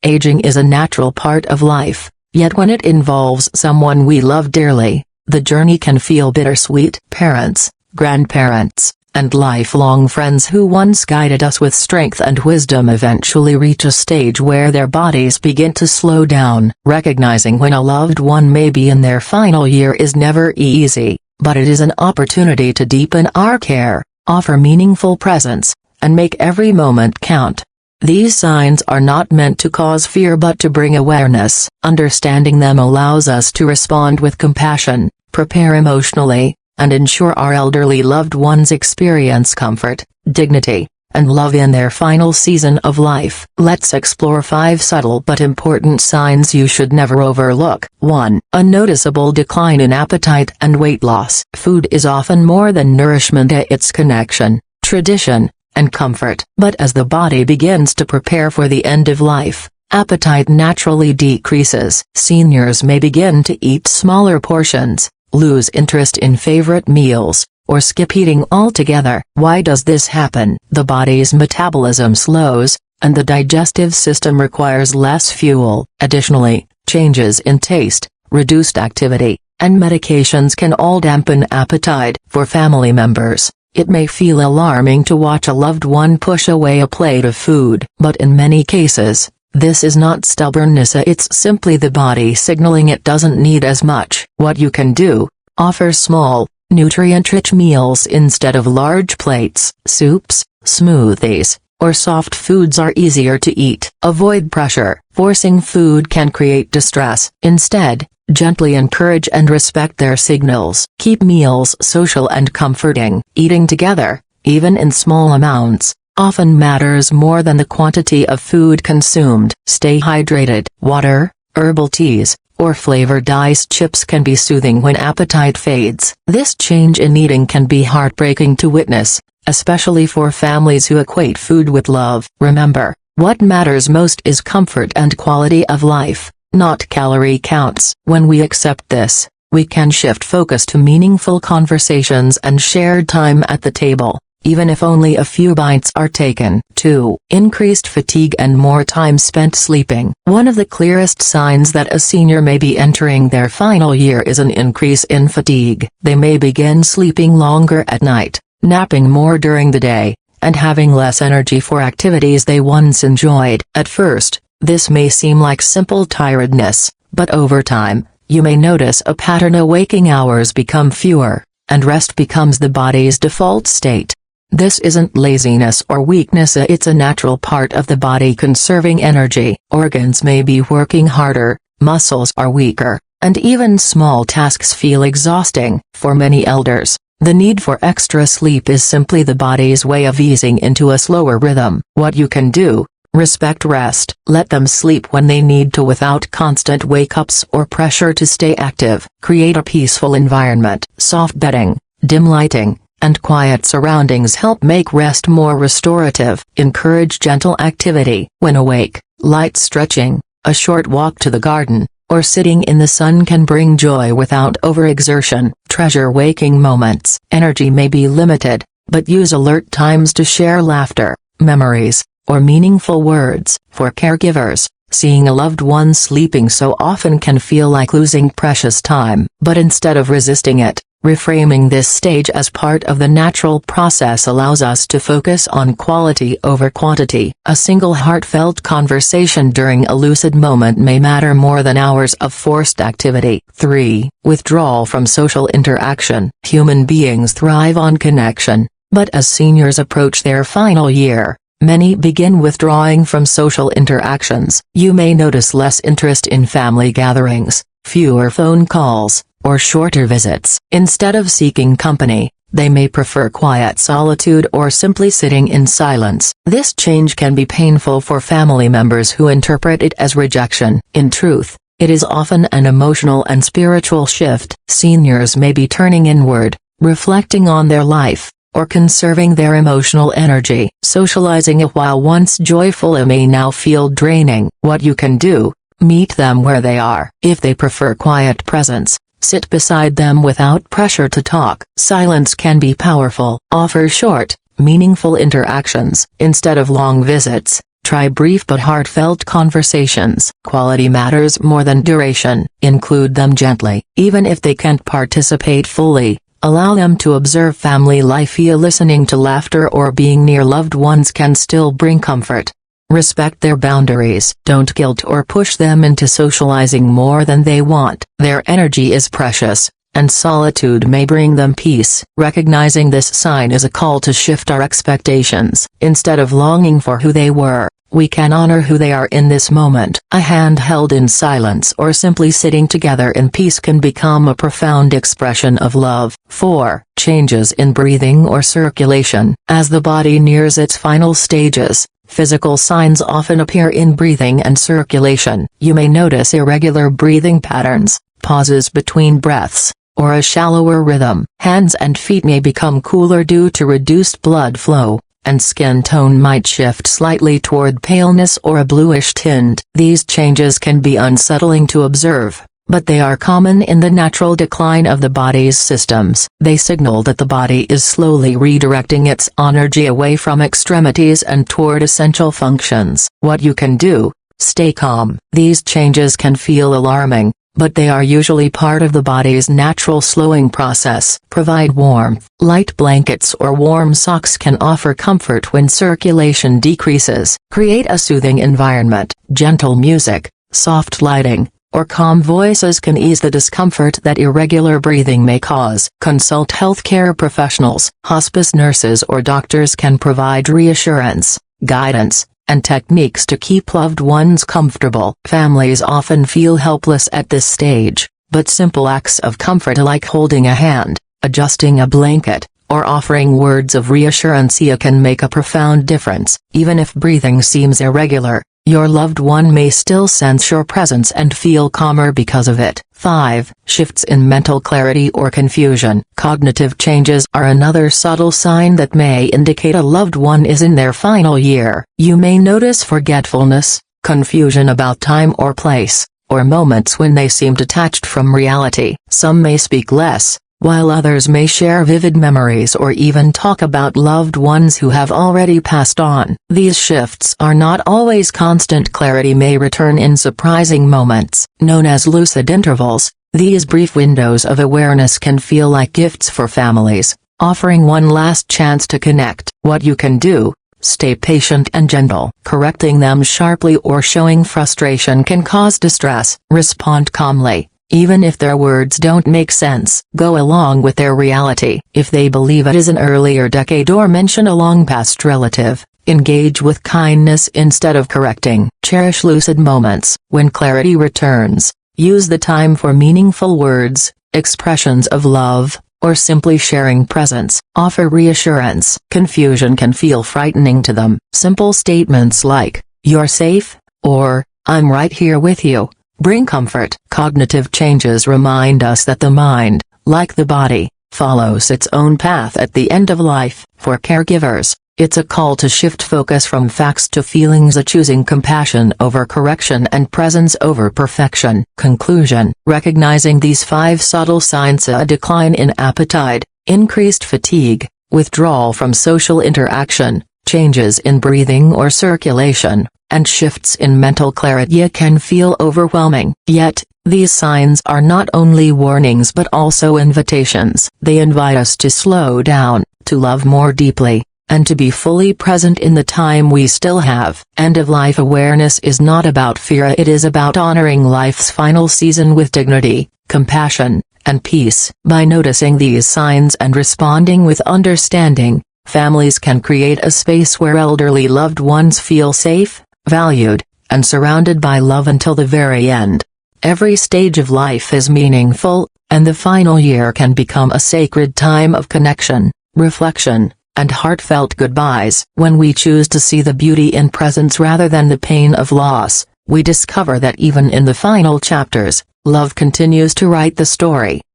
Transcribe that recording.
Aging is a natural part of life, yet when it involves someone we love dearly, the journey can feel bittersweet. Parents, grandparents, and lifelong friends who once guided us with strength and wisdom eventually reach a stage where their bodies begin to slow down. Recognizing when a loved one may be in their final year is never easy, but it is an opportunity to deepen our care, offer meaningful presence, and make every moment count. These signs are not meant to cause fear but to bring awareness. Understanding them allows us to respond with compassion, prepare emotionally, and ensure our elderly loved ones experience comfort, dignity, and love in their final season of life. Let's explore 5 subtle but important signs you should never overlook. 1. A noticeable decline in appetite and weight loss. Food is often more than nourishment, it's connection, tradition, and comfort. But as the body begins to prepare for the end of life, appetite naturally decreases. Seniors may begin to eat smaller portions, lose interest in favorite meals, or skip eating altogether. Why does this happen? The body's metabolism slows, and the digestive system requires less fuel. Additionally, changes in taste, reduced activity, and medications can all dampen appetite. For family members, it may feel alarming to watch a loved one push away a plate of food. But in many cases, this is not stubbornness, it's simply the body signaling it doesn't need as much. What you can do: offer small, nutrient-rich meals instead of large plates. Soups, smoothies, or soft foods are easier to eat. Avoid pressure. Forcing food can create distress. Instead, gently encourage and respect their signals. Keep meals social and comforting. Eating together, even in small amounts, often matters more than the quantity of food consumed. Stay hydrated. Water, herbal teas, or flavored ice chips can be soothing when appetite fades. This change in eating can be heartbreaking to witness, especially for families who equate food with love. Remember, what matters most is comfort and quality of life, not calorie counts. When we accept this, we can shift focus to meaningful conversations and shared time at the table, even if only a few bites are taken. 2. Increased fatigue and more time spent sleeping. One of the clearest signs that a senior may be entering their final year is an increase in fatigue. They may begin sleeping longer at night, napping more during the day, and having less energy for activities they once enjoyed. At first, this may seem like simple tiredness, but over time, you may notice a pattern: waking hours become fewer, and rest becomes the body's default state. This isn't laziness or weakness, it's a natural part of the body conserving energy. Organs may be working harder, muscles are weaker, and even small tasks feel exhausting. For many elders, the need for extra sleep is simply the body's way of easing into a slower rhythm. What you can do: respect rest. Let them sleep when they need to without constant wake-ups or pressure to stay active. Create a peaceful environment. Soft bedding, dim lighting, and quiet surroundings help make rest more restorative. Encourage gentle activity. When awake, light stretching, a short walk to the garden, or sitting in the sun can bring joy without overexertion. Treasure waking moments. Energy may be limited, but use alert times to share laughter, memories, or meaningful words. For caregivers, seeing a loved one sleeping so often can feel like losing precious time. But instead of resisting it, reframing this stage as part of the natural process allows us to focus on quality over quantity. A single heartfelt conversation during a lucid moment may matter more than hours of forced activity. 3. Withdrawal from social interaction. Human beings thrive on connection, but as seniors approach their final year, many begin withdrawing from social interactions. You may notice less interest in family gatherings, fewer phone calls, or shorter visits. Instead of seeking company, they may prefer quiet solitude or simply sitting in silence. This change can be painful for family members who interpret it as rejection. In truth, it is often an emotional and spiritual shift. Seniors may be turning inward, reflecting on their life, or conserving their emotional energy. Socializing, while once joyful, may now feel draining. What you can do: meet them where they are. If they prefer quiet presence, sit beside them without pressure to talk. Silence can be powerful. Offer short, meaningful interactions. Instead of long visits, Try brief but heartfelt conversations. Quality matters more than duration. Include them gently. Even if they can't participate fully, allow them to observe family life. Listening to laughter or being near loved ones can still bring comfort. Respect their boundaries. Don't guilt or push them into socializing more than they want. Their energy is precious, and solitude may bring them peace. Recognizing this sign is a call to shift our expectations. Instead of longing for who they were, we can honor who they are in this moment. A hand held in silence or simply sitting together in peace can become a profound expression of love. 4. Changes in breathing or circulation. As the body nears its final stages, physical signs often appear in breathing and circulation. You may notice irregular breathing patterns, pauses between breaths, or a shallower rhythm. Hands and feet may become cooler due to reduced blood flow, and skin tone might shift slightly toward paleness or a bluish tint. These changes can be unsettling to observe, but they are common in the natural decline of the body's systems. They signal that the body is slowly redirecting its energy away from extremities and toward essential functions. What you can do: stay calm. These changes can feel alarming, but they are usually part of the body's natural slowing process. Provide warmth. Light blankets or warm socks can offer comfort when circulation decreases. Create a soothing environment. Gentle music, soft lighting, or calm voices can ease the discomfort that irregular breathing may cause. Consult healthcare professionals. Hospice nurses or doctors can provide reassurance, guidance, and techniques to keep loved ones comfortable. Families often feel helpless at this stage, but simple acts of comfort like holding a hand, adjusting a blanket, or offering words of reassurance can make a profound difference. Even if breathing seems irregular, your loved one may still sense your presence and feel calmer because of it. 5. Shifts in mental clarity or confusion. Cognitive changes are another subtle sign that may indicate a loved one is in their final year. You may notice forgetfulness, confusion about time or place, or moments when they seem detached from reality. Some may speak less, while others may share vivid memories or even talk about loved ones who have already passed on. These shifts are not always constant. Clarity may return in surprising moments. Known as lucid intervals, these brief windows of awareness can feel like gifts for families, offering one last chance to connect. What you can do: stay patient and gentle. Correcting them sharply or showing frustration can cause distress. Respond calmly. Even if their words don't make sense, go along with their reality. If they believe it is an earlier decade or mention a long-past relative, engage with kindness instead of correcting. Cherish lucid moments. When clarity returns, use the time for meaningful words, expressions of love, or simply sharing presence. Offer reassurance. Confusion can feel frightening to them. Simple statements like, "You're safe," or, "I'm right here with you," bring comfort. Cognitive changes remind us that the mind, like the body, follows its own path at the end of life. For caregivers, it's a call to shift focus from facts to feelings, choosing compassion over correction and presence over perfection. Conclusion: recognizing these 5 subtle signs: a decline in appetite, increased fatigue, withdrawal from social interaction, changes in breathing or circulation, and shifts in mental clarity can feel overwhelming. Yet, these signs are not only warnings but also invitations. They invite us to slow down, to love more deeply, and to be fully present in the time we still have. End-of-life awareness is not about fear, it is about honoring life's final season with dignity, compassion, and peace. By noticing these signs and responding with understanding, families can create a space where elderly loved ones feel safe, valued, and surrounded by love until the very end. Every stage of life is meaningful, and the final year can become a sacred time of connection, reflection, and heartfelt goodbyes. When we choose to see the beauty in presence rather than the pain of loss, we discover that even in the final chapters, love continues to write the story.